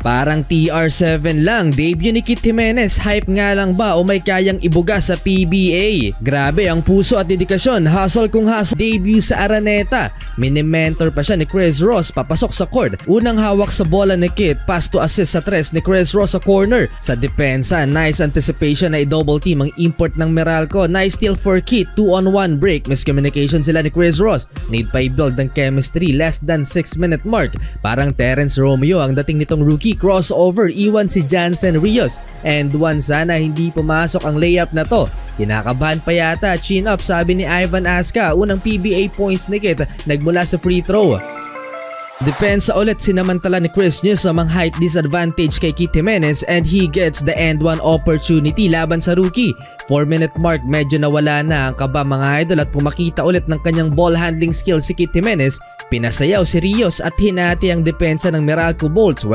Parang TR7 lang, debut ni Kit Jimenez, hype nga lang ba o may kayang ibuga sa PBA? Grabe ang puso at dedikasyon, hustle kung hustle, debut sa Araneta. Mini-mentor pa siya ni Chris Ross papasok sa court. Unang hawak sa bola ni Kit, pass to assist sa tres ni Chris Ross sa corner. Sa depensa, nice anticipation na i-double team ang import ng Meralco. Nice steal for Kit, 2-on-1 break. Miscommunication sila ni Chris Ross. Need pa i-build ng chemistry, less than 6-minute mark. Parang Terence Romeo ang dating nitong rookie. Crossover, iwan si Jansen Rios. And one, sana hindi pumasok ang layup na to. Kinakabahan pa yata, chin up sabi ni Ivan Aska. Unang PBA points ni Kit nagmula sa free throw. Depensa ulit sinamantala ni Chris Newsom ang height disadvantage kay Kit Jimenez and he gets the end one opportunity laban sa rookie. 4-minute mark, medyo nawala na ang kaba mga idol at pumakita ulit ng kanyang ball handling skills si Kit Jimenez. Pinasayaw si Rios at hinati ang depensa ng Meralco Bolts.